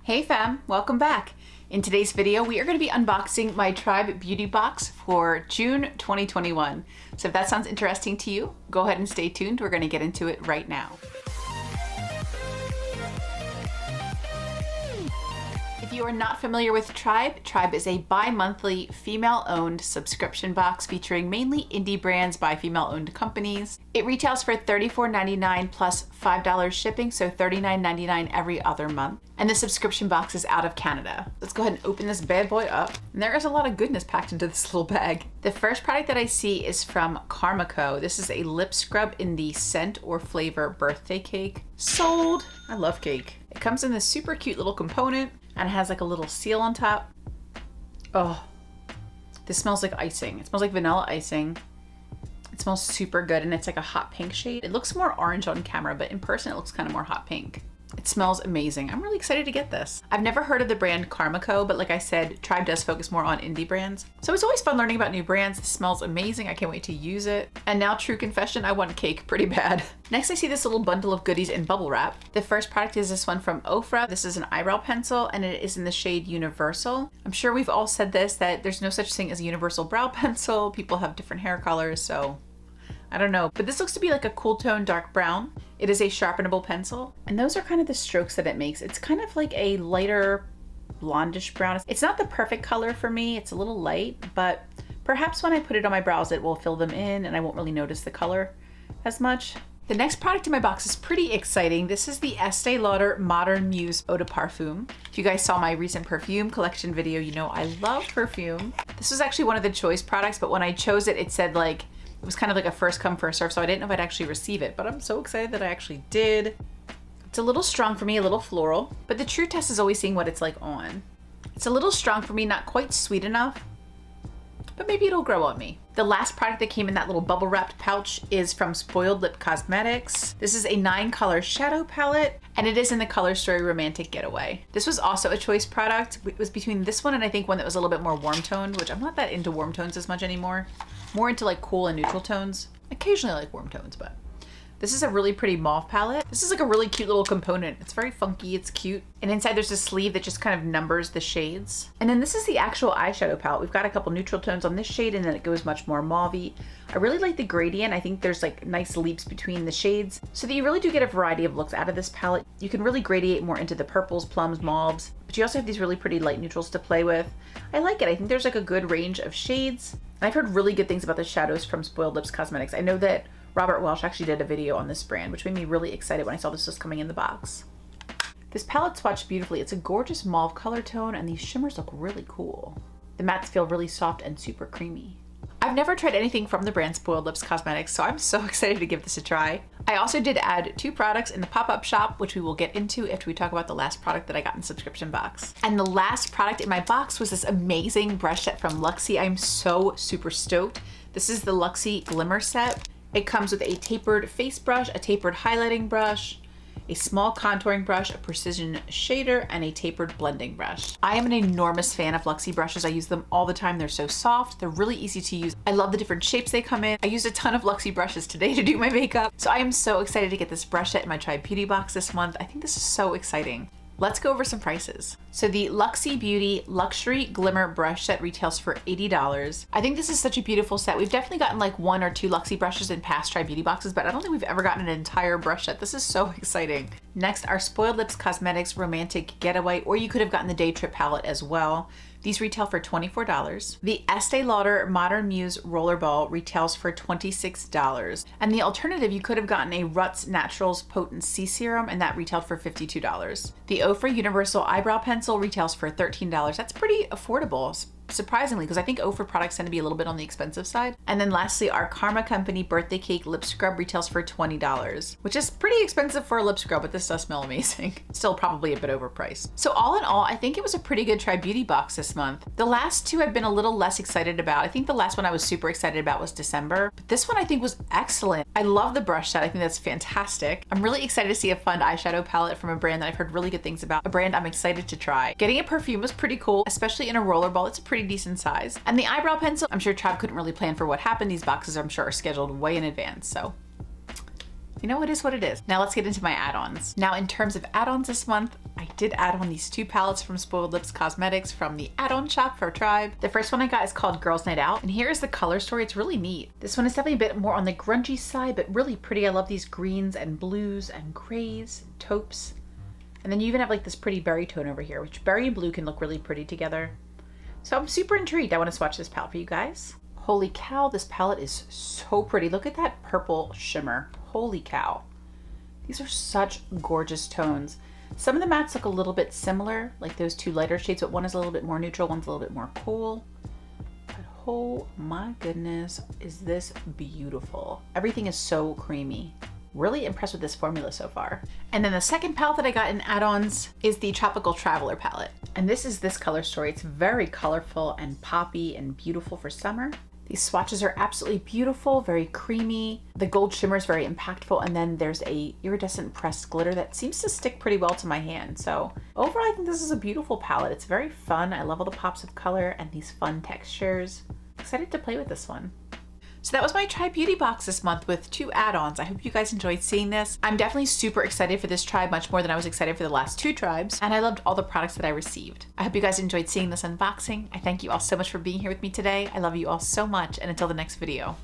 Hey fam, welcome back. In today's video, we are going to be unboxing my Tribe Beauty Box for June 2021. So if that sounds interesting to you, go ahead and stay tuned. We're going to get into it right now. If you are not familiar with Tribe, Tribe is a bi-monthly female-owned subscription box featuring mainly indie brands by female-owned companies. It retails for $34.99 plus $5 shipping, so $39.99 every other month. And the subscription box is out of Canada. Let's go ahead and open this bad boy up. And there is a lot of goodness packed into this little bag. The first product that I see is from Karma Co. This is a lip scrub in the scent or flavor birthday cake. Sold! I love cake. It comes in this super cute little component and it has like a little seal on top. Oh, this smells like icing. It smells like vanilla icing. It smells super good and it's like a hot pink shade. It looks more orange on camera, but in person it looks kind of more hot pink. It smells amazing. I'm really excited to get this. I've never heard of the brand Karma Co, but like I said, Tribe does focus more on indie brands. So it's always fun learning about new brands. This smells amazing. I can't wait to use it. And now, true confession, I want cake pretty bad. Next, I see this little bundle of goodies in bubble wrap. The first product is this one from Ofra. This is an eyebrow pencil and it is in the shade Universal. I'm sure we've all said this, that there's no such thing as a universal brow pencil. People have different hair colors, so I don't know, but this looks to be like a cool tone dark brown. It is a sharpenable pencil, and those are kind of the strokes that it makes. It's kind of like a lighter blondish brown. It's not the perfect color for me. It's a little light, but perhaps when I put it on my brows, it will fill them in and I won't really notice the color as much. The next product in my box is pretty exciting. This is the Estée Lauder Modern Muse Eau de Parfum. If you guys saw my recent perfume collection video, you know I love perfume. This was actually one of the choice products, but when I chose it, it said like, it was kind of like a first come first serve, so I didn't know if I'd actually receive it, but I'm so excited that I actually did. It's a little strong for me, a little floral, but the true test is always seeing what it's like on. It's a little strong for me, not quite sweet enough, but maybe it'll grow on me. The last product that came in that little bubble wrapped pouch is from Spoiled Lip Cosmetics. This is a 9-color shadow palette, and it is in the Color Story Romantic Getaway. This was also a choice product. It was between this one and I think one that was a little bit more warm toned, which I'm not that into warm tones as much anymore. More into like cool and neutral tones. Occasionally I like warm tones, but this is a really pretty mauve palette. This is like a really cute little component. It's very funky, it's cute. And inside there's a sleeve that just kind of numbers the shades. And then this is the actual eyeshadow palette. We've got a couple neutral tones on this shade and then it goes much more mauvey. I really like the gradient. I think there's like nice leaps between the shades so that you really do get a variety of looks out of this palette. You can really gradiate more into the purples, plums, mauves, but you also have these really pretty light neutrals to play with. I like it. I think there's like a good range of shades. And I've heard really good things about the shadows from Spoiled Lips Cosmetics. I know that Robert Welsh actually did a video on this brand, which made me really excited when I saw this was coming in the box. This palette swatched beautifully. It's a gorgeous mauve color tone and these shimmers look really cool. The mattes feel really soft and super creamy. I've never tried anything from the brand Spoiled Lips Cosmetics, so I'm so excited to give this a try. I also did add 2 products in the pop-up shop, which we will get into after we talk about the last product that I got in the subscription box. And the last product in my box was this amazing brush set from Luxie. I'm so super stoked. This is the Luxie Glimmer Set. It comes with a tapered face brush, a tapered highlighting brush, a small contouring brush, a precision shader, and a tapered blending brush. I am an enormous fan of Luxie brushes. I use them all the time. They're so soft. They're really easy to use. I love the different shapes they come in. I used a ton of Luxie brushes today to do my makeup. So I am so excited to get this brush set in my Tribe Beauty box this month. I think this is so exciting. Let's go over some prices. So the Luxie Beauty Luxury Glimmer Brush Set retails for $80. I think this is such a beautiful set. We've definitely gotten like 1 or 2 Luxie brushes in past Tribe Beauty boxes, but I don't think we've ever gotten an entire brush set. This is so exciting. Next, our Spoiled Lips Cosmetics Romantic Getaway, or you could have gotten the Day Trip palette as well. These retail for $24. The Estée Lauder Modern Muse Rollerball retails for $26. And the alternative, you could have gotten a Ruts Naturals Potent C Serum, and that retailed for $52. The Ofra Universal Eyebrow Pencil retails for $13. That's pretty affordable, surprisingly, because I think Ofra products tend to be a little bit on the expensive side. And then lastly, our Karma Company Birthday Cake Lip Scrub retails for $20, which is pretty expensive for a lip scrub, but this does smell amazing. Still probably a bit overpriced. So all in all, I think it was a pretty good Tribe Beauty box this month. The last 2 I've been a little less excited about. I think the last one I was super excited about was December, but this one I think was excellent. I love the brush set. I think that's fantastic. I'm really excited to see a fun eyeshadow palette from a brand that I've heard really good things about, a brand I'm excited to try. Getting a perfume was pretty cool, especially in a rollerball. It's a pretty decent size. And the eyebrow pencil, I'm sure Tribe couldn't really plan for what happened. These boxes I'm sure are scheduled way in advance, so I you know, it is what it is. Now let's get into my add-ons. Now in terms of add-ons this month, I did add on these 2 palettes from Spoiled Lips Cosmetics from the add-on shop for Tribe. The first one I got is called Girls Night Out, and here is the color story. It's really neat. This one is definitely a bit more on the grungy side, but really pretty. I love these greens and blues and grays, taupes. And then you even have like this pretty berry tone over here, which berry and blue can look really pretty together. So I'm super intrigued. I want to swatch this palette for you guys. Holy cow, this palette is so pretty. Look at that purple shimmer. Holy cow. These are such gorgeous tones. Some of the mattes look a little bit similar, like those 2 lighter shades, but one is a little bit more neutral, one's a little bit more cool. But oh my goodness, is this beautiful. Everything is so creamy. Really impressed with this formula so far. And then the second palette that I got in add-ons is the Tropical Traveler palette. And this is this color story. It's very colorful and poppy and beautiful for summer. These swatches are absolutely beautiful, very creamy. The gold shimmer is very impactful, and then there's a iridescent pressed glitter that seems to stick pretty well to my hand. So overall, I think this is a beautiful palette. It's very fun. I love all the pops of color and these fun textures. Excited to play with this one. So that was my Tribe Beauty box this month with 2 add-ons. I hope you guys enjoyed seeing this. I'm definitely super excited for this Tribe, much more than I was excited for the last 2 Tribes, and I loved all the products that I received. I hope you guys enjoyed seeing this unboxing. I thank you all so much for being here with me today. I love you all so much, and until the next video.